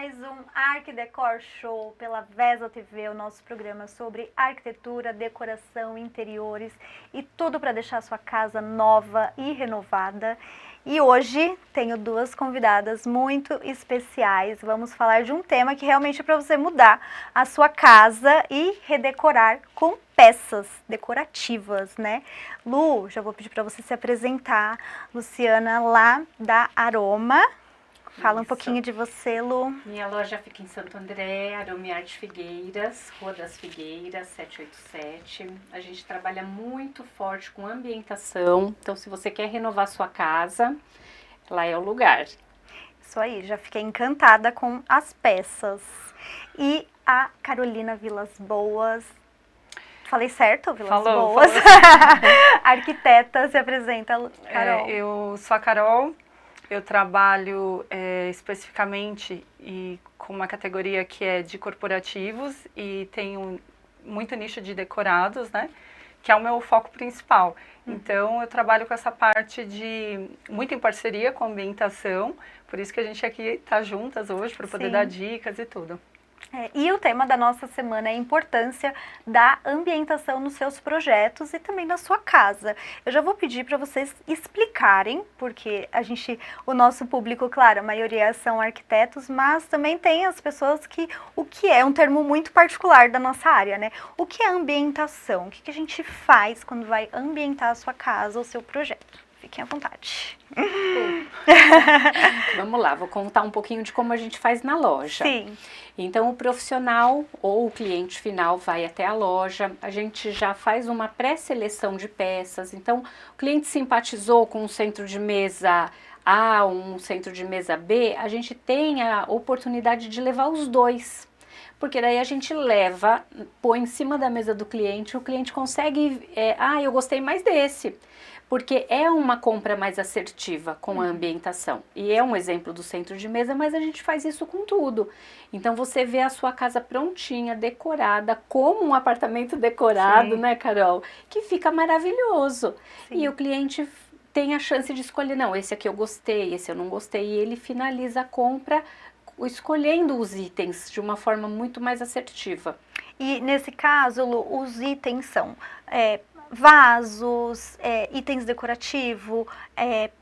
mais um Arquidecor Show pela Vesa TV, o nosso programa sobre arquitetura, decoração, interiores e tudo para deixar a sua casa nova e renovada. E hoje tenho duas convidadas muito especiais. Vamos falar de um tema que realmente é para você mudar a sua casa e redecorar com peças decorativas, né? Lu, já vou pedir para você se apresentar. Luciana, lá da Aroma. Fala um pouquinho de você, Lu. Minha loja fica em Santo André, Aroma Arte Figueiras, Rua das Figueiras, 787. A gente trabalha muito forte com ambientação, então se você quer renovar sua casa, lá é o lugar. Isso aí, já fiquei encantada com as peças. E a Carolina Vilas Boas. Falei certo, Vilas Boas? Arquiteta, se apresenta, Carol. Eu sou a Carol. Eu trabalho especificamente com uma categoria que é de corporativos e tenho muito nicho de decorados, né? Que é o meu foco principal. Então, eu trabalho com essa parte muito em parceria com a ambientação, por isso que a gente aqui está juntas hoje para poder dar dicas e tudo. E o tema da nossa semana é a importância da ambientação nos seus projetos e também na sua casa. Eu já vou pedir para vocês explicarem, porque o nosso público, claro, a maioria são arquitetos, mas também tem as pessoas o que é um termo muito particular da nossa área, né? O que é ambientação? O que a gente faz quando vai ambientar a sua casa ou seu projeto? Fiquem à vontade. Vamos lá, vou contar um pouquinho de como a gente faz na loja. Sim. Então, o profissional ou o cliente final vai até a loja, a gente já faz uma pré-seleção de peças. Então, o cliente simpatizou com um centro de mesa A, um centro de mesa B, a gente tem a oportunidade de levar os dois. Porque daí a gente leva, põe em cima da mesa do cliente, o cliente consegue, eu gostei mais desse. Porque é uma compra mais assertiva com a ambientação. E é um exemplo do centro de mesa, mas a gente faz isso com tudo. Então você vê a sua casa prontinha, decorada, como um apartamento decorado, né, Carol? Que fica maravilhoso. Sim. E o cliente tem a chance de escolher, não, esse aqui eu gostei, esse eu não gostei. E ele finaliza a compra escolhendo os itens de uma forma muito mais assertiva. E nesse caso, Lu, os itens são vasos, itens decorativos,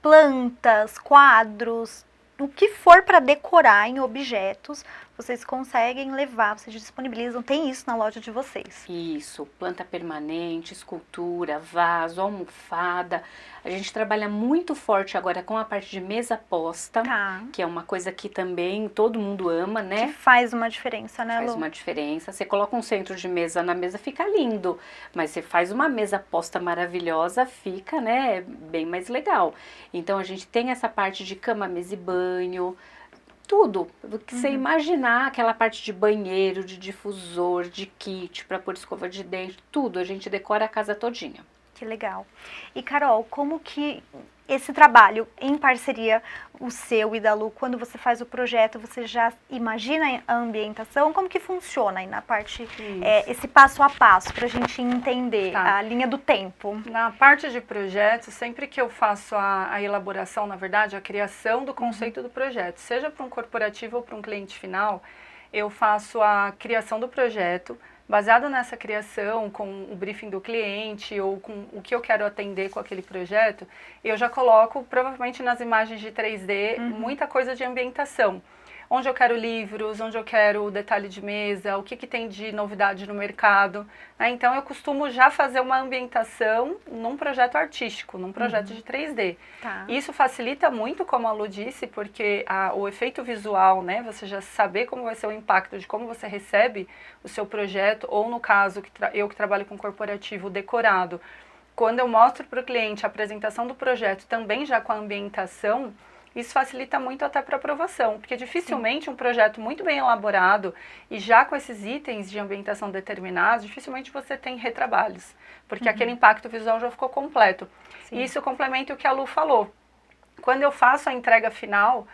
plantas, quadros, o que for para decorar em objetos, vocês conseguem levar, vocês disponibilizam, tem isso na loja de vocês. Isso, planta permanente, escultura, vaso, almofada. A gente trabalha muito forte agora com a parte de mesa posta, que é uma coisa que também todo mundo ama, né? Que faz uma diferença, né, Lu? Faz uma diferença. Você coloca um centro de mesa na mesa, fica lindo. Mas você faz uma mesa posta maravilhosa, fica, né, bem mais legal. Então, a gente tem essa parte de cama, mesa e banho, tudo. O que você imaginar, aquela parte de banheiro, de difusor, de kit, para pôr escova de dente, tudo. A gente decora a casa todinha. Que legal. E, Carol, como que esse trabalho em parceria, o seu e da Lu, quando você faz o projeto, você já imagina a ambientação? Como que funciona aí na parte, esse passo a passo, para a gente entender a linha do tempo? Na parte de projetos, sempre que eu faço a elaboração, na verdade, a criação do conceito do projeto, seja para um corporativo ou para um cliente final, eu faço a criação do projeto. Baseado nessa criação, com o briefing do cliente ou com o que eu quero atender com aquele projeto, eu já coloco, provavelmente nas imagens de 3D, muita coisa de ambientação. Onde eu quero livros, onde eu quero o detalhe de mesa, o que tem de novidade no mercado. Né? Então, eu costumo já fazer uma ambientação num projeto artístico, num projeto de 3D. Isso facilita muito, como a Lu disse, porque o efeito visual, né? Você já saber como vai ser o impacto de como você recebe o seu projeto, ou no caso, eu que trabalho com corporativo decorado, quando eu mostro para o cliente a apresentação do projeto, também já com a ambientação, isso facilita muito até para aprovação, porque dificilmente um projeto muito bem elaborado e já com esses itens de ambientação determinados, dificilmente você tem retrabalhos, porque aquele impacto visual já ficou completo. E isso complementa o que a Lu falou. Quando eu faço a entrega final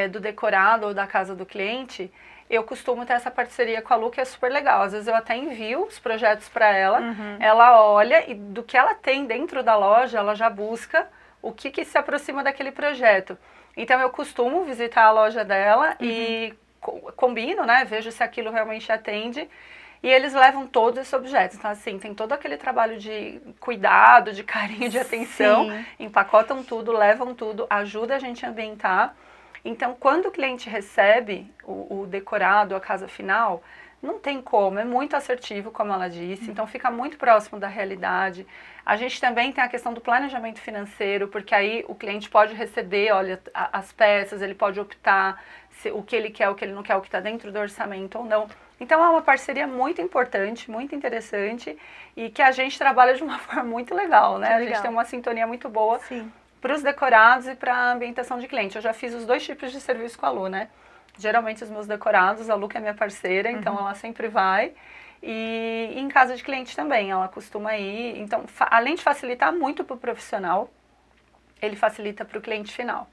do decorado ou da casa do cliente, eu costumo ter essa parceria com a Lu, que é super legal. Às vezes eu até envio os projetos para ela, ela olha e do que ela tem dentro da loja, ela já busca o que se aproxima daquele projeto. Então eu costumo visitar a loja dela e combino, né? Vejo se aquilo realmente atende. E eles levam todos esses objetos. Então, assim, tem todo aquele trabalho de cuidado, de carinho, de atenção. Sim. Empacotam tudo, levam tudo, ajuda a gente a ambientar. Então, quando o cliente recebe o decorado, a casa final, não tem como, é muito assertivo, como ela disse. Então, fica muito próximo da realidade. A gente também tem a questão do planejamento financeiro, porque aí o cliente pode receber, olha, as peças, ele pode optar o que ele quer, o que ele não quer, o que está dentro do orçamento ou não. Então, é uma parceria muito importante, muito interessante e que a gente trabalha de uma forma muito legal, né? Que A legal. gente tem uma sintonia muito boa Sim. para os decorados e para a ambientação de cliente. Eu já fiz os 2 tipos de serviço com a Lu, né? Geralmente os meus decorados, a Lu que é minha parceira, então ela sempre vai. E em casa de cliente também, ela costuma ir. Então, além de facilitar muito para o profissional, ele facilita para o cliente final.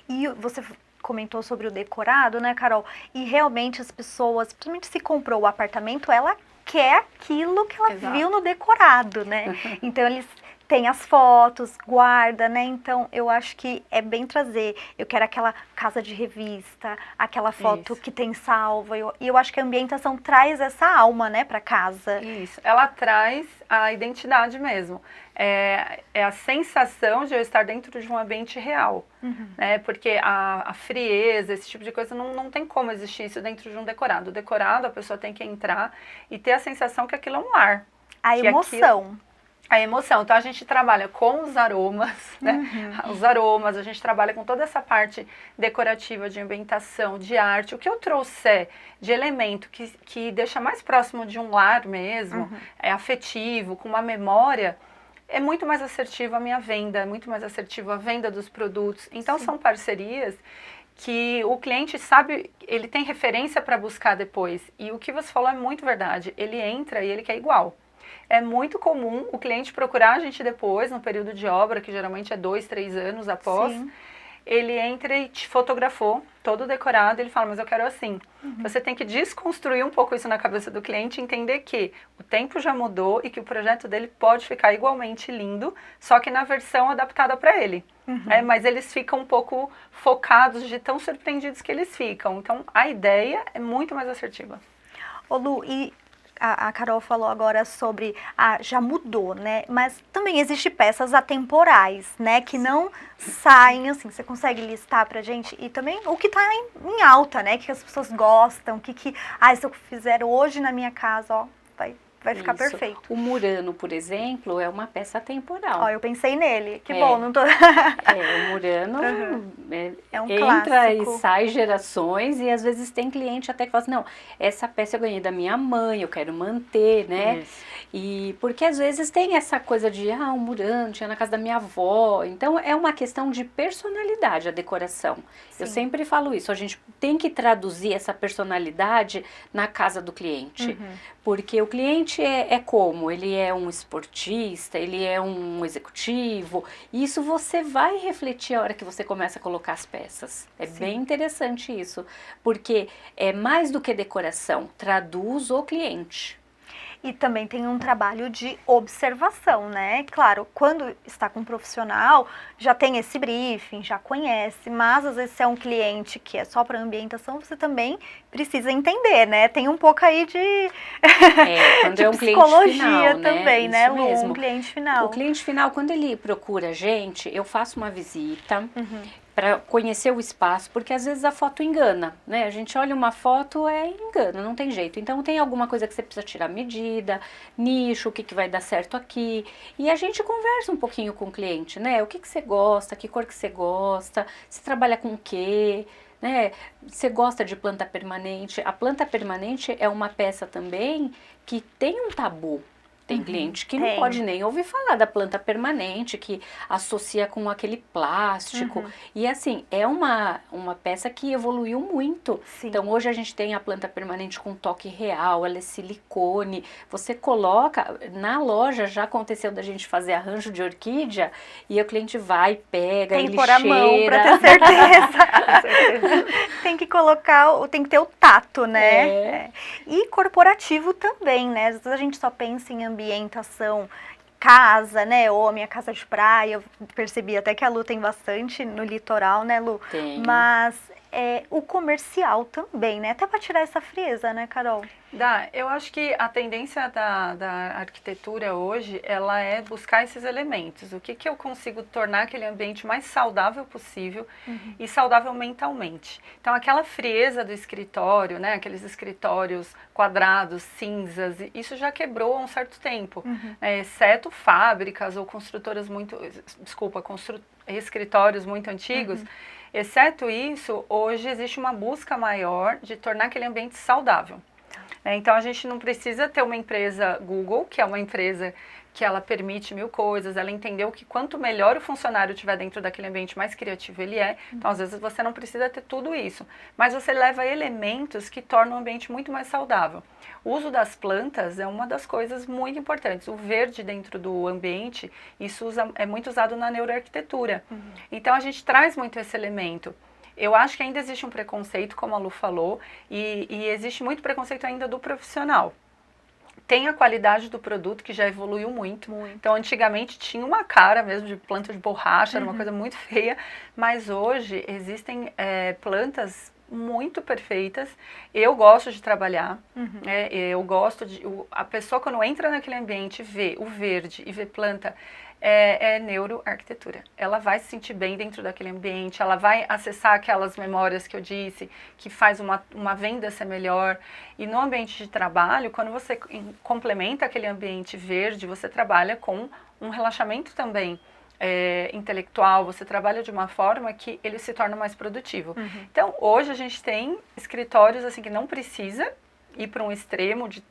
E você comentou sobre o decorado, né, Carol? E realmente as pessoas, principalmente se comprou o apartamento, ela quer aquilo que ela Exato. viu no decorado, né? Então eles têm as fotos, guarda, né? Então eu acho que é bem trazer. Eu quero aquela casa de revista, aquela foto Isso. que tem salva. E eu acho que a ambientação traz essa alma, né, para casa. Isso, ela traz a identidade mesmo. É a sensação de eu estar dentro de um ambiente real, né? Porque a frieza, esse tipo de coisa, não tem como existir isso dentro de um decorado. O decorado, a pessoa tem que entrar e ter a sensação que aquilo é um lar. A que emoção. A emoção. Então, a gente trabalha com os aromas, né? Os aromas, a gente trabalha com toda essa parte decorativa, de ambientação, de arte. O que eu trouxer de elemento que deixa mais próximo de um lar mesmo, é afetivo, com uma memória, é muito mais assertivo a minha venda, é muito mais assertivo a venda dos produtos. Então, são parcerias que o cliente sabe, ele tem referência para buscar depois. E o que você falou é muito verdade. Ele entra e ele quer igual. É muito comum o cliente procurar a gente depois, no período de obra, que geralmente é 2, 3 anos após. Sim. Ele entra e te fotografou, todo decorado, ele fala, mas eu quero assim. Você tem que desconstruir um pouco isso na cabeça do cliente e entender que o tempo já mudou e que o projeto dele pode ficar igualmente lindo, só que na versão adaptada para ele. Mas eles ficam um pouco focados de tão surpreendidos que eles ficam. Então, a ideia é muito mais assertiva. Ô Lu, e a Carol falou agora sobre, já mudou, né? Mas também existem peças atemporais, né? Que não saem, assim, você consegue listar pra gente? E também o que tá em alta, né? Que as pessoas gostam, se eu fizer hoje na minha casa, ó, vai ficar Isso. perfeito. O Murano, por exemplo, é uma peça temporal. Ó, eu pensei nele, que bom, não tô... O Murano É um entra clássico. e sai gerações e às vezes tem cliente até que fala assim, não, essa peça eu ganhei da minha mãe, eu quero manter, né? Isso. E porque às vezes tem essa coisa de, o Murano tinha na casa da minha avó, então é uma questão de personalidade a decoração. Eu sempre falo isso, a gente tem que traduzir essa personalidade na casa do cliente, porque o cliente é como? Ele é um esportista, ele é um executivo, e isso você vai refletir a hora que você começa a colocar as peças. É bem interessante isso, porque é mais do que decoração, traduz o cliente. E também tem um trabalho de observação, né? Claro, quando está com um profissional, já tem esse briefing, já conhece, mas às vezes se é um cliente que é só para ambientação, você também precisa entender, né? Tem um pouco aí de, Quando de é um psicologia cliente final, também, né, Isso Lu? mesmo. Um cliente final. O cliente final, quando ele procura a gente, eu faço uma visita para conhecer o espaço, porque às vezes a foto engana, né? A gente olha uma foto, engana, não tem jeito. Então tem alguma coisa que você precisa tirar medida, nicho, o que vai dar certo aqui. E a gente conversa um pouquinho com o cliente, né? O que você gosta, que cor que você gosta, você trabalha com o quê, né? Você gosta de planta permanente? A planta permanente é uma peça também que tem um tabu. Tem cliente que não pode nem ouvir falar da planta permanente, que associa com aquele plástico. E assim, é uma peça que evoluiu muito. Sim. Então hoje a gente tem a planta permanente com toque real, ela é silicone. Você coloca, na loja já aconteceu da gente fazer arranjo de orquídea e o cliente vai, pega, Tem ele que pôr a mão cheira. para ter certeza. Tem que colocar, tem que ter o tato, né? E corporativo também, né? Às vezes a gente só pensa em ambientação, casa, né? Ou a minha casa de praia, eu percebi até que a Lu tem bastante no litoral, né, Lu? Tem. Mas o comercial também, né? Até para tirar essa frieza, né, Carol? Eu acho que a tendência da arquitetura hoje, ela é buscar esses elementos. O que eu consigo tornar aquele ambiente mais saudável possível e saudável mentalmente. Então, aquela frieza do escritório, né, aqueles escritórios quadrados, cinzas, isso já quebrou há um certo tempo, exceto fábricas ou construtoras muito, escritórios muito antigos. Exceto isso, hoje existe uma busca maior de tornar aquele ambiente saudável. Então, a gente não precisa ter uma empresa Google, que é uma empresa que ela permite 1000 coisas, ela entendeu que quanto melhor o funcionário estiver dentro daquele ambiente, mais criativo ele é. Então, às vezes, você não precisa ter tudo isso, mas você leva elementos que tornam o ambiente muito mais saudável. O uso das plantas é uma das coisas muito importantes. O verde dentro do ambiente, isso é muito usado na neuroarquitetura. Então, a gente traz muito esse elemento. Eu acho que ainda existe um preconceito, como a Lu falou, e existe muito preconceito ainda do profissional. Tem a qualidade do produto, que já evoluiu muito. Então, antigamente tinha uma cara mesmo de planta de borracha, era uma coisa muito feia, mas hoje existem plantas muito perfeitas. Eu gosto de trabalhar, eu gosto de... A pessoa, quando entra naquele ambiente, vê o verde e vê planta, é neuroarquitetura. Ela vai se sentir bem dentro daquele ambiente, ela vai acessar aquelas memórias que eu disse, que faz uma venda ser melhor. E no ambiente de trabalho, quando você complementa aquele ambiente verde, você trabalha com um relaxamento também intelectual, você trabalha de uma forma que ele se torna mais produtivo. Então, hoje a gente tem escritórios assim que não precisa ir para um extremo de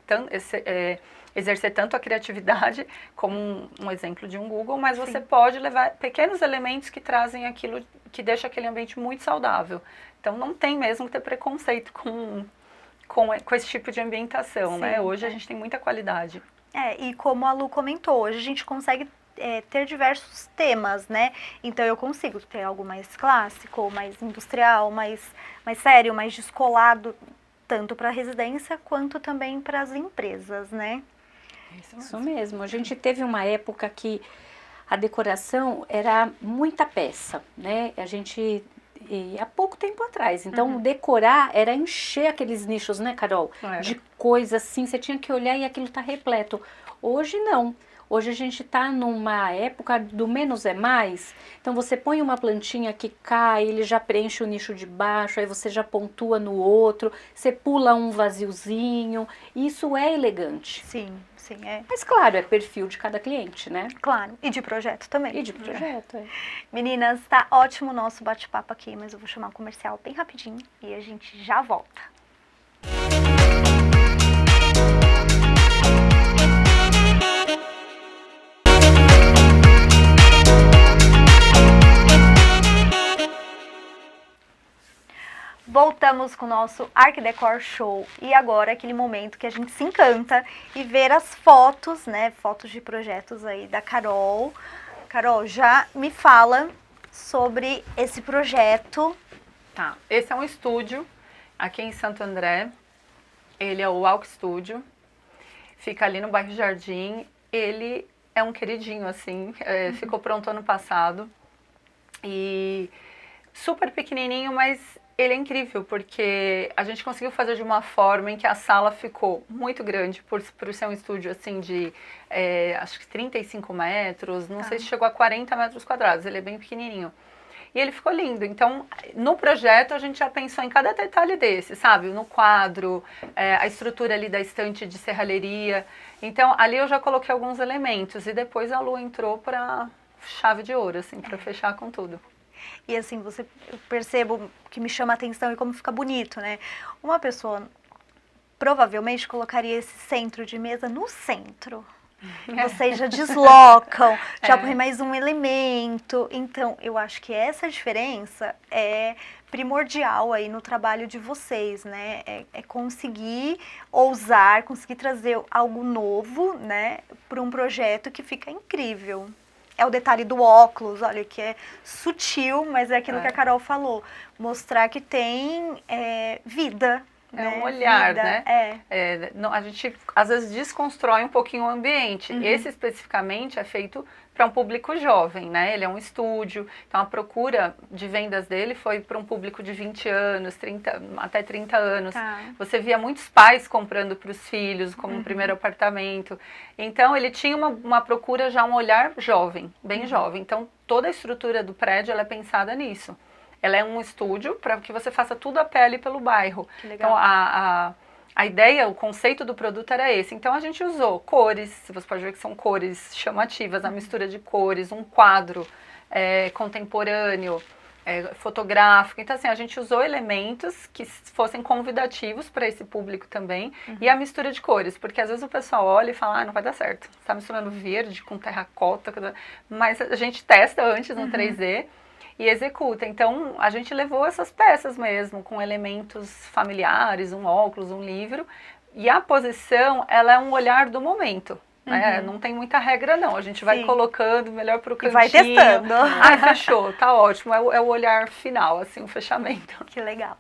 exercer tanto a criatividade como um exemplo de um Google, mas você pode levar pequenos elementos que trazem aquilo, que deixa aquele ambiente muito saudável. Então, não tem mesmo que ter preconceito com esse tipo de ambientação, né? Hoje a gente tem muita qualidade. E como a Lu comentou, hoje a gente consegue ter diversos temas, né? Então eu consigo ter algo mais clássico, mais industrial, mais sério, mais descolado, tanto para a residência quanto também para as empresas, né? Isso mesmo. A gente teve uma época que a decoração era muita peça, né? A gente... há pouco tempo atrás. Então, decorar era encher aqueles nichos, né, Carol? De coisa assim, você tinha que olhar e aquilo tá repleto. Hoje, não. Hoje a gente está numa época do menos é mais, então você põe uma plantinha que cai, ele já preenche o nicho de baixo, aí você já pontua no outro, você pula um vaziozinho, isso é elegante. Sim, é. Mas claro, é perfil de cada cliente, né? Claro, e de projeto também. E de projeto, Meninas, tá ótimo o nosso bate-papo aqui, mas eu vou chamar um comercial bem rapidinho e a gente já volta. Voltamos com o nosso Arquidecor Show e agora aquele momento que a gente se encanta e ver as fotos, né, fotos de projetos aí da Carol. Carol, já me fala sobre esse projeto. Tá, esse é um estúdio aqui em Santo André, ele é o Walk Studio, fica ali no bairro Jardim, ele é um queridinho assim, ficou pronto ano passado e super pequenininho, mas ele é incrível, porque a gente conseguiu fazer de uma forma em que a sala ficou muito grande, por ser um estúdio assim de, acho que 35 metros, não sei se chegou a 40 metros quadrados, ele é bem pequenininho. E ele ficou lindo, então no projeto a gente já pensou em cada detalhe desse, sabe? No quadro, a estrutura ali da estante de serralheria, então ali eu já coloquei alguns elementos e depois a Lu entrou para chave de ouro, assim, para fechar com tudo. E assim, eu percebo que me chama a atenção e como fica bonito, né? Uma pessoa provavelmente colocaria esse centro de mesa no centro. Vocês já deslocam, já põe mais um elemento. Então, eu acho que essa diferença é primordial aí no trabalho de vocês, né? É conseguir ousar, conseguir trazer algo novo, né? Para um projeto que fica incrível. É o detalhe do óculos, olha, que é sutil, mas é aquilo que a Carol falou. Mostrar que tem vida, É um olhar, vida, né? A gente, às vezes, desconstrói um pouquinho o ambiente. Esse, especificamente, é feito para um público jovem, né? Ele é um estúdio, então a procura de vendas dele foi para um público de 20 anos, 30, até 30 anos. Tá. Você via muitos pais comprando para os filhos, como um primeiro apartamento. Então, ele tinha uma procura já, um olhar jovem, bem jovem. Então, toda a estrutura do prédio, ela é pensada nisso. Ela é um estúdio para que você faça tudo a pé ali pelo bairro. Que legal. Então, a ideia, o conceito do produto era esse. Então, a gente usou cores, você pode ver que são cores chamativas, a mistura de cores, um quadro contemporâneo, fotográfico. Então, assim, a gente usou elementos que fossem convidativos para esse público também. E a mistura de cores, porque às vezes o pessoal olha e fala, não vai dar certo. Você está misturando verde com terracota, mas a gente testa antes no 3D. E executa. Então, a gente levou essas peças mesmo, com elementos familiares, um óculos, um livro. E a posição, ela é um olhar do momento. Né? Não tem muita regra, não. A gente vai colocando melhor para o cantinho. E vai testando. Ai, fechou, tá ótimo. É o olhar final, assim, o fechamento. Que legal.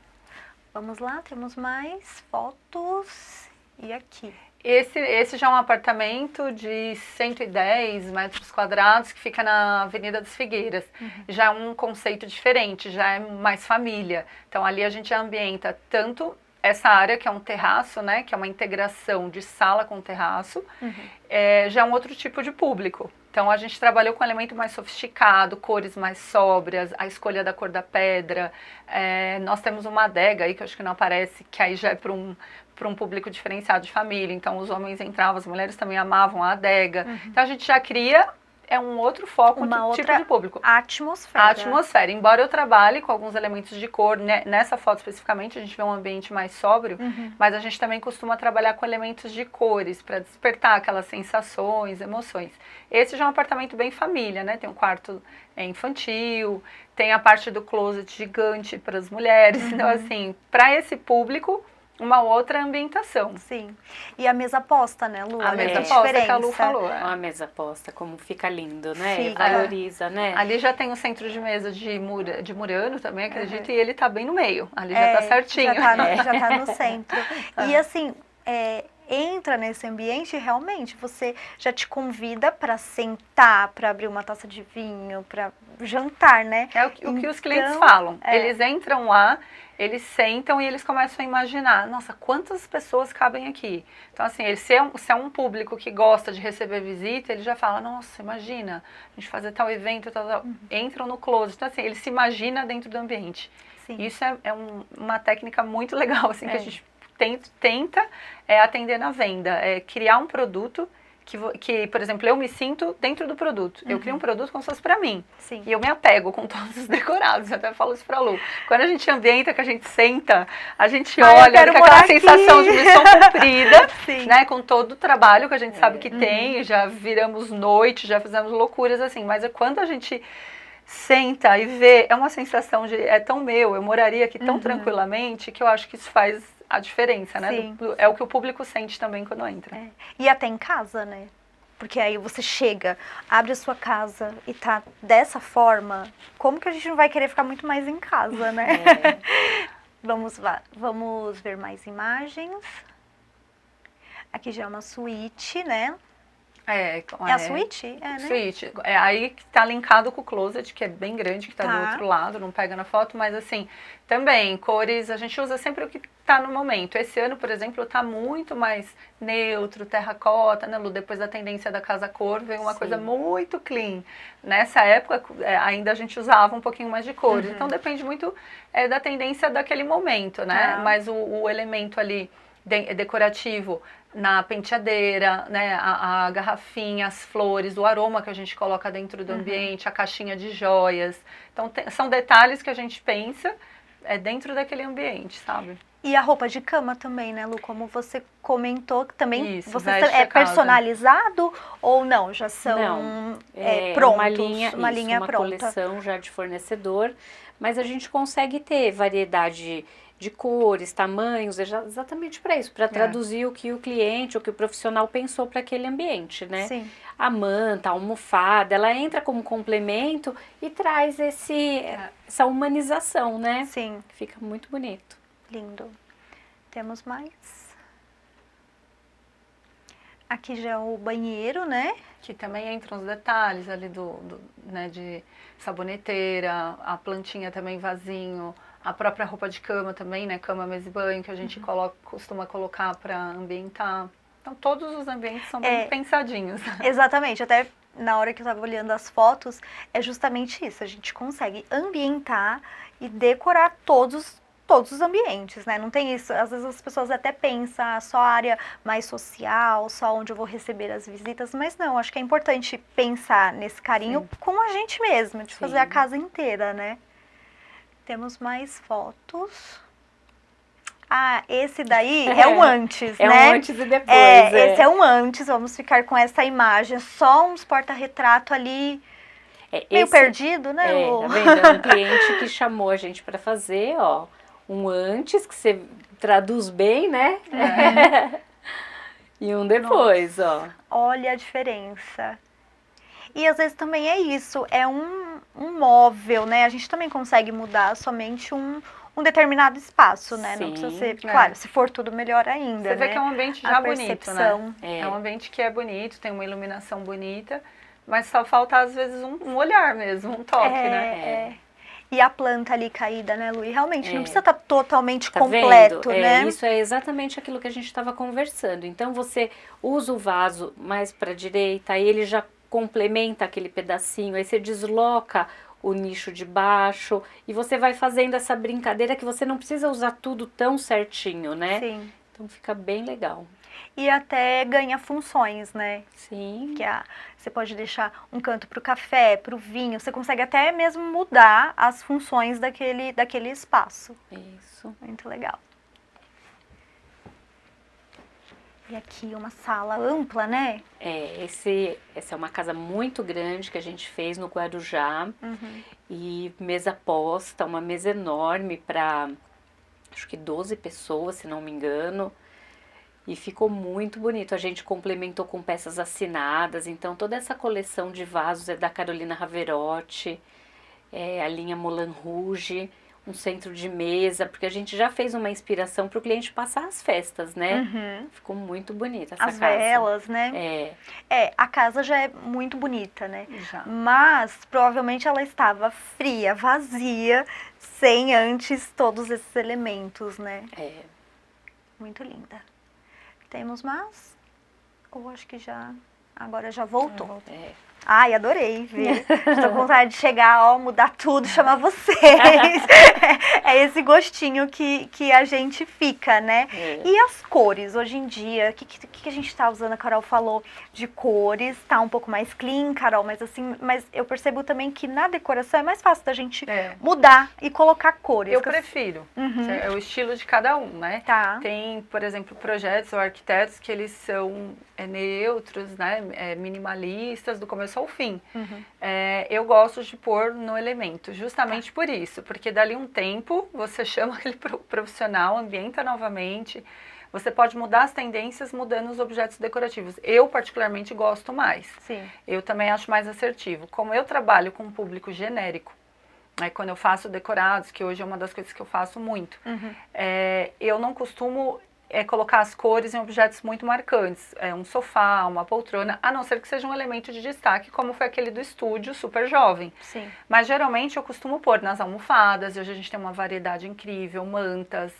Vamos lá, temos mais fotos. E aqui? Esse já é um apartamento de 110 metros quadrados que fica na Avenida das Figueiras. Já é um conceito diferente, já é mais família. Então ali a gente ambienta tanto essa área que é um terraço, né, que é uma integração de sala com terraço, já é um outro tipo de público. Então a gente trabalhou com um elemento mais sofisticado, cores mais sóbrias, a escolha da cor da pedra. Nós temos uma adega aí que eu acho que não aparece, que aí já é para um público diferenciado de família. Então os homens entravam, as mulheres também amavam a adega. Então a gente já cria um outro foco, tipo de público. Atmosfera. A atmosfera. Embora eu trabalhe com alguns elementos de cor, né, nessa foto especificamente a gente vê um ambiente mais sóbrio, mas a gente também costuma trabalhar com elementos de cores para despertar aquelas sensações, emoções. Esse já é um apartamento bem família, né? Tem um quarto infantil, tem a parte do closet gigante para as mulheres. Então, assim, para esse público, uma outra ambientação. Sim. E a mesa posta, né, Lu? A mesa posta que a Lu falou. A mesa posta, como fica lindo, né? Fica. Valoriza, né? Ali já tem o centro de mesa de Murano também, acredito, e ele tá bem no meio. Ali já tá certinho. Já tá no centro. E assim, entra nesse ambiente, realmente, você já te convida para sentar, para abrir uma taça de vinho, para jantar, né? É o que os clientes falam. Eles entram lá, eles sentam e eles começam a imaginar, nossa, quantas pessoas cabem aqui? Então, assim, se é um público que gosta de receber visita, ele já fala, nossa, imagina, a gente fazer tal evento, tal. Entram no closet. Então, assim, ele se imagina dentro do ambiente. Sim. Isso é uma técnica muito legal, assim, que a gente tenta atender na venda. Criar um produto que, por exemplo, eu me sinto dentro do produto. Eu crio um produto como se fosse pra mim. Sim. E eu me apego com todos os decorados. Eu até falo isso pra Lu. Quando a gente ambienta, que a gente senta, a gente olha com aquela sensação de missão cumprida, né? Com todo o trabalho que a gente sabe que tem. Já viramos noite, já fizemos loucuras assim. Mas quando a gente senta e vê, é uma sensação de, tão meu, eu moraria aqui tão tranquilamente, que eu acho que isso faz a diferença, né? É o que o público sente também quando entra. E até em casa, né? Porque aí você chega, abre a sua casa e tá dessa forma, como que a gente não vai querer ficar muito mais em casa, né? Vamos ver mais imagens. Aqui já é uma suíte, né? É a suíte? Né? Suíte. Aí que tá linkado com o closet, que é bem grande, que tá do outro lado, não pega na foto, mas assim, também, cores, a gente usa sempre o que tá no momento. Esse ano, por exemplo, tá muito mais neutro, terracota, né, Lu? Depois da tendência da casa cor, veio uma coisa muito clean. Nessa época, ainda a gente usava um pouquinho mais de cores. Então, depende muito da tendência daquele momento, né? Mas o elemento ali decorativo, na penteadeira, né, a garrafinha, as flores, o aroma que a gente coloca dentro do ambiente, a caixinha de joias. Então, são detalhes que a gente pensa dentro daquele ambiente, sabe? E a roupa de cama também, né, Lu? Como você comentou, que também você é personalizado ou não? Já são prontos? Uma linha pronta. Coleção já de fornecedor, mas a gente consegue ter variedade de cores, tamanhos, exatamente para isso, para traduzir o que o cliente, o que o profissional pensou para aquele ambiente, né? Sim. A manta, a almofada, ela entra como complemento e traz essa humanização, né? Sim. Fica muito bonito. Lindo. Temos mais. Aqui já é o banheiro, né? Que também entram os detalhes ali né, de saboneteira, a plantinha também vasinho, a própria roupa de cama também, né? Cama, mesa e banho, que a gente costuma colocar para ambientar. Então, todos os ambientes são bem pensadinhos. Exatamente, até na hora que eu estava olhando as fotos, é justamente isso. A gente consegue ambientar e decorar todos os ambientes, né? Não tem isso, às vezes as pessoas até pensam só a área mais social, só onde eu vou receber as visitas, mas não, acho que é importante pensar nesse carinho com a gente mesma, de fazer a casa inteira, né? Temos mais fotos. Ah, esse daí é um antes, né? É um antes e depois. Esse é um antes, vamos ficar com essa imagem, só uns porta-retrato ali, meio perdido, né? Tá vendo? É um cliente que chamou a gente para fazer, ó, um antes, que você traduz bem, né? E um depois, ó. Olha a diferença. E às vezes também é isso, é um móvel, né? A gente também consegue mudar somente um determinado espaço, né? Não precisa ser, claro, se for tudo melhor ainda, Você vê que é um ambiente já bonito, né? É um ambiente que é bonito, tem uma iluminação bonita, mas só falta às vezes um olhar mesmo, um toque, né? E a planta ali caída, né, Lu? Realmente não precisa estar totalmente completo, vendo? né? Isso é exatamente aquilo que a gente estava conversando. Então você usa o vaso mais para a direita, aí ele já complementa aquele pedacinho, aí você desloca o nicho de baixo e você vai fazendo essa brincadeira que você não precisa usar tudo tão certinho, né? Sim. Então fica bem legal. E até ganha funções, né? Sim. Que você pode deixar um canto para o café, para o vinho, você consegue até mesmo mudar as funções daquele espaço. Isso. Muito legal. E aqui uma sala ampla, né? Essa é uma casa muito grande que a gente fez no Guarujá. E mesa posta, uma mesa enorme para, acho que 12 pessoas, se não me engano. E ficou muito bonito. A gente complementou com peças assinadas. Então, toda essa coleção de vasos é da Carolina Raverotti, a linha Moulin Rouge, um centro de mesa, porque a gente já fez uma inspiração para o cliente passar as festas, né? Ficou muito bonita essa casa. As velas, né? A casa já é muito bonita, né? Já. Mas provavelmente ela estava fria, vazia, sem antes todos esses elementos, né? Muito linda. Temos mais? Ou acho que agora já voltou. Ai, adorei ver. Estou com vontade de chegar, mudar tudo, chamar vocês. É esse gostinho que a gente fica, né? E as cores, hoje em dia, o que a gente está usando? A Carol falou de cores, tá um pouco mais clean, Carol, mas eu percebo também que na decoração é mais fácil da gente mudar e colocar cores. Eu prefiro. É o estilo de cada um, né? Tá. Tem, por exemplo, projetos ou arquitetos que eles são neutros, né? Minimalistas, do começo ao fim. Eu gosto de pôr no elemento, justamente por isso, porque dali um tempo você chama aquele profissional, ambienta novamente, você pode mudar as tendências mudando os objetos decorativos. Eu particularmente gosto mais. Sim. Eu também acho mais assertivo. Como eu trabalho com um público genérico, quando eu faço decorados, que hoje é uma das coisas que eu faço muito, eu não costumo colocar as cores em objetos muito marcantes, um sofá, uma poltrona, a não ser que seja um elemento de destaque, como foi aquele do estúdio super jovem. Sim. Mas geralmente eu costumo pôr nas almofadas, e hoje a gente tem uma variedade incrível, mantas.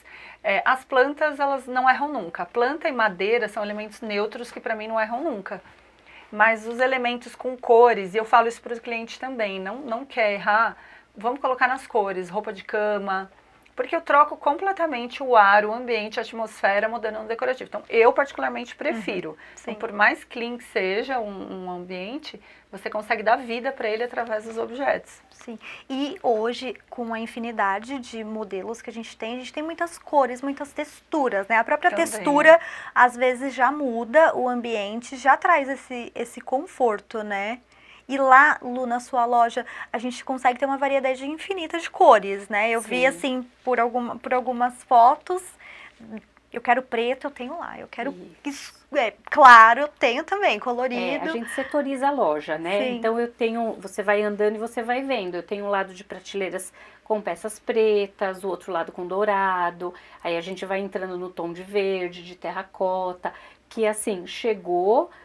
As plantas, elas não erram nunca. Planta e madeira são elementos neutros que para mim não erram nunca. Mas os elementos com cores, e eu falo isso para os clientes também, não quer errar, vamos colocar nas cores, roupa de cama, porque eu troco completamente o ar, o ambiente, a atmosfera mudando no decorativo. Então, eu particularmente prefiro. Então, por mais clean que seja um ambiente, você consegue dar vida para ele através dos objetos. Sim. E hoje, com a infinidade de modelos que a gente tem muitas cores, muitas texturas, né? A própria textura, às vezes, já muda o ambiente, já traz esse conforto, né? E lá, Lu, na sua loja, a gente consegue ter uma variedade infinita de cores, né? Eu vi, assim, por algumas fotos, eu quero preto, eu tenho lá. Eu quero claro, eu tenho também, A colorido. gente setoriza a loja, né? Sim. Então você vai andando e você vai vendo. Eu tenho um lado de prateleiras com peças pretas, o outro lado com dourado. Aí a gente vai entrando no tom de verde, de terracota, que assim,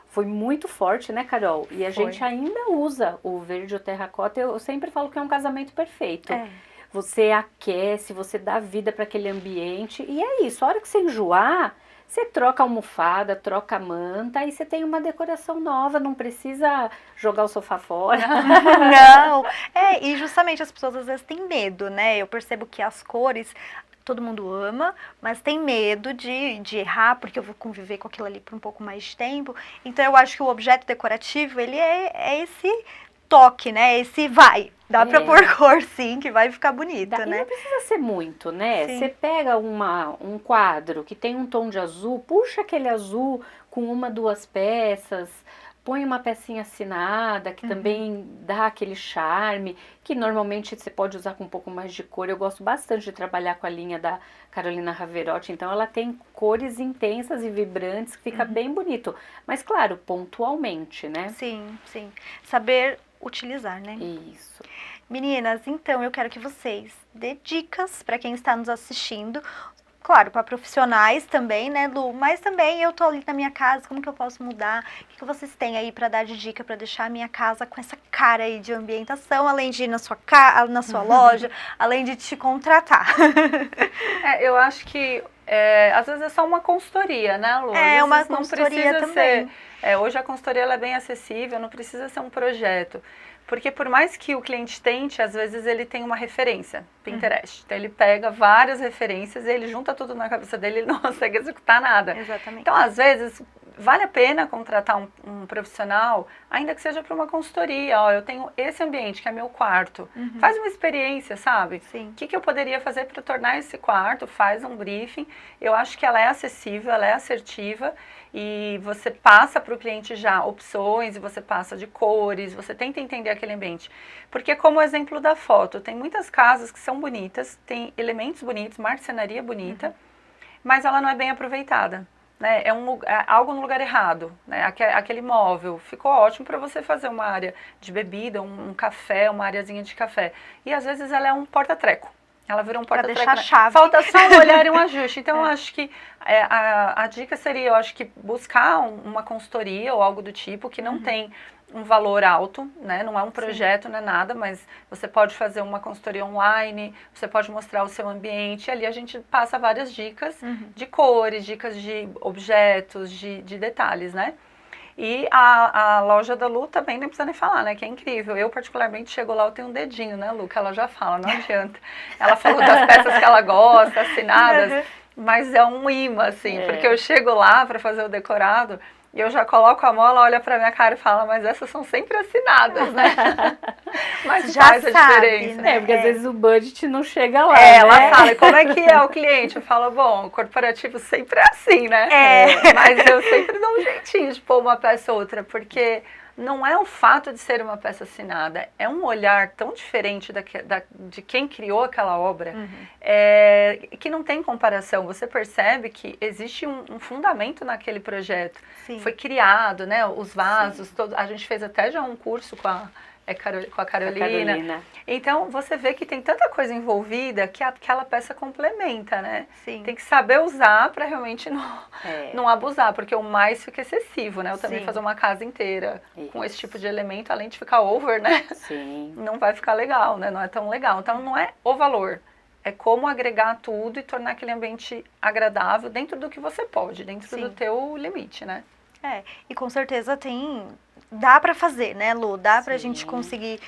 foi muito forte, né, Carol? E a Foi. gente ainda usa o verde ou terracota. Eu sempre falo que é um casamento perfeito. É. Você aquece, você dá vida para aquele ambiente. E é isso, a hora que você enjoar, você troca a almofada, troca a manta e você tem uma decoração nova, não precisa jogar o sofá fora. Não, e justamente as pessoas às vezes têm medo, né? Eu percebo que as cores todo mundo ama, mas tem medo de errar, porque eu vou conviver com aquilo ali por um pouco mais de tempo. Então eu acho que o objeto decorativo, ele é esse toque, né? Esse vai. Dá pra pôr cor, sim, que vai ficar bonito, E né? não precisa ser muito, né? Sim. Você pega um quadro que tem um tom de azul, puxa aquele azul com uma, duas peças, põe uma pecinha assinada, que também dá aquele charme, que normalmente você pode usar com um pouco mais de cor. Eu gosto bastante de trabalhar com a linha da Carolina Raverotti, então ela tem cores intensas e vibrantes, que fica bem bonito. Mas claro, pontualmente, né? Sim, sim. Saber utilizar, né? Isso. Meninas, então eu quero que vocês dê dicas para quem está nos assistindo. Claro, para profissionais também, né, Lu? Mas também eu tô ali na minha casa, como que eu posso mudar? O que vocês têm aí para dar de dica para deixar a minha casa com essa cara aí de ambientação, além de ir na sua loja, além de te contratar? Eu acho que às vezes é só uma consultoria, né, Lu? É, uma não consultoria precisa também. ser. Hoje a consultoria ela é bem acessível, não precisa ser um projeto. Porque por mais que o cliente tente, às vezes ele tem uma referência, Pinterest. Então ele pega várias referências e ele junta tudo na cabeça dele e não consegue executar nada. Exatamente. Então, às vezes, vale a pena contratar um profissional, ainda que seja para uma consultoria. Ó, eu tenho esse ambiente, que é meu quarto. Faz uma experiência, sabe? Sim. O que eu poderia fazer para tornar esse quarto? Faz um briefing. Eu acho que ela é acessível, ela é assertiva. E você passa para o cliente já opções, e você passa de cores, você tenta entender aquele ambiente. Porque como o exemplo da foto, tem muitas casas que são bonitas, tem elementos bonitos, marcenaria bonita, mas ela não é bem aproveitada. Né? É algo no lugar errado. Né? Aquele móvel ficou ótimo para você fazer uma área de bebida, um café, uma areazinha de café. E às vezes ela é um porta-treco. Ela virou um porta-treco. Deixar a chave. Falta só um olhar e um ajuste. Então, eu acho que a dica seria, eu acho que buscar uma consultoria ou algo do tipo que não tem um valor alto, né? Não é um projeto, não é nada, mas você pode fazer uma consultoria online, você pode mostrar o seu ambiente. Ali a gente passa várias dicas de cores, dicas de objetos, de detalhes, né? E a loja da Lu também nem precisa nem falar, né? Que é incrível. Eu, particularmente, chego lá, eu tenho um dedinho, né, Lu? Que ela já fala, não adianta. Ela falou das peças que ela gosta, assinadas, mas é um imã, assim. Porque eu chego lá para fazer o decorado e eu já coloco a mão, ela olha pra minha cara e fala, mas essas são sempre assinadas, né? Mas Já faz a sabe, diferença. né? Porque às vezes o budget não chega lá, Ela fala, e como é que é o cliente? Eu falo, bom, o corporativo sempre é assim, né? Mas eu sempre dou um jeitinho de pôr uma peça ou outra, porque não é o fato de ser uma peça assinada, é um olhar tão diferente de quem criou aquela obra, que não tem comparação. Você percebe que existe um fundamento naquele projeto. Sim. Foi criado, né? Os vasos, a gente fez até já um curso com a Carolina. Então, você vê que tem tanta coisa envolvida que aquela peça complementa, né? Sim. Tem que saber usar para realmente não abusar, porque o mais fica excessivo, né? Eu também Sim. fazer uma casa inteira com esse tipo de elemento, além de ficar over, né? Sim. Não vai ficar legal, né? Não é tão legal. Então, não é o valor. É como agregar tudo e tornar aquele ambiente agradável dentro do que você pode, dentro do teu limite, né? E com certeza dá pra fazer, né, Lu? Dá pra gente Sim. conseguir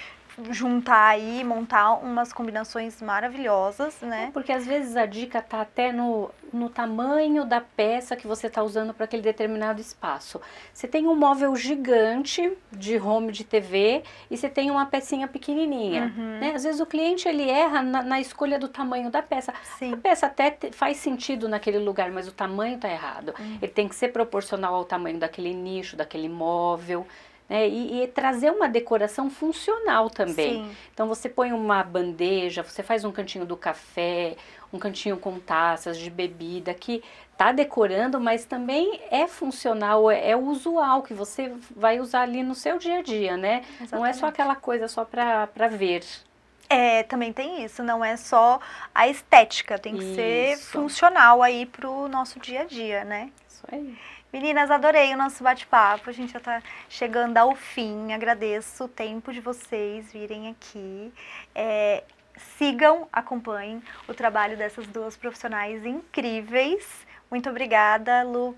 juntar aí, montar umas combinações maravilhosas, né? Porque às vezes a dica tá até no tamanho da peça que você está usando para aquele determinado espaço. Você tem um móvel gigante de home de TV e você tem uma pecinha pequenininha. Né? Às vezes o cliente ele erra na escolha do tamanho da peça. Sim. A peça até faz sentido naquele lugar, mas o tamanho tá errado. Ele tem que ser proporcional ao tamanho daquele nicho, daquele móvel. né? E trazer uma decoração funcional também. Sim. Então você põe uma bandeja, você faz um cantinho do café, um cantinho com taças de bebida, que tá decorando, mas também é funcional, é usual, que você vai usar ali no seu dia a dia, né? Não é só Exatamente. aquela coisa só para ver. Também tem isso, não é só a estética, tem que ser Isso. funcional aí pro nosso dia a dia, né? Isso aí. Meninas, adorei o nosso bate-papo, a gente já tá chegando ao fim, agradeço o tempo de vocês virem aqui. Sigam, acompanhem o trabalho dessas duas profissionais incríveis. Muito obrigada, Lu,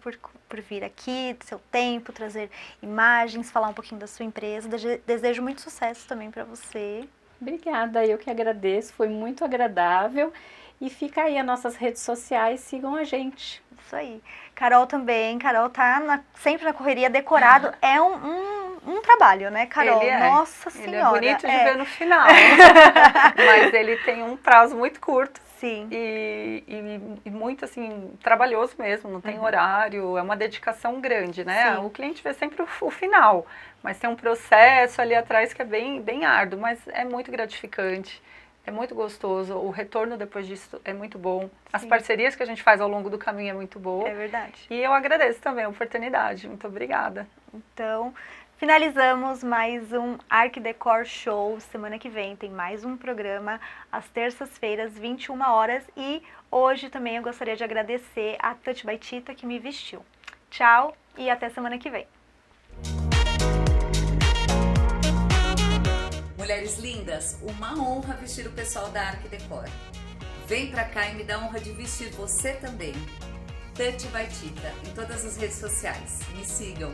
por vir aqui, do seu tempo, trazer imagens, falar um pouquinho da sua empresa. Desejo muito sucesso também para você. Obrigada, eu que agradeço, foi muito agradável. E fica aí as nossas redes sociais, sigam a gente. Isso aí. Carol também, Carol tá sempre na correria, decorado é um trabalho, né, Carol? Nossa Senhora. Ele é bonito de ver no final, mas ele tem um prazo muito curto. Sim. E muito, assim, trabalhoso mesmo, não tem horário, é uma dedicação grande, né? Sim. O cliente vê sempre o final, mas tem um processo ali atrás que é bem árduo, mas é muito gratificante. É muito gostoso, o retorno depois disso é muito bom. As Sim. parcerias que a gente faz ao longo do caminho é muito boa. É verdade. E eu agradeço também a oportunidade. Muito obrigada. Então, finalizamos mais um Arq Decor Show. Semana que vem tem mais um programa, às terças-feiras, 21 horas. E hoje também eu gostaria de agradecer a Touch by Tita que me vestiu. Tchau e até semana que vem. Mulheres lindas, uma honra vestir o pessoal da Arq Decor. Vem pra cá e me dá a honra de vestir você também. Touch by Tita, em todas as redes sociais. Me sigam.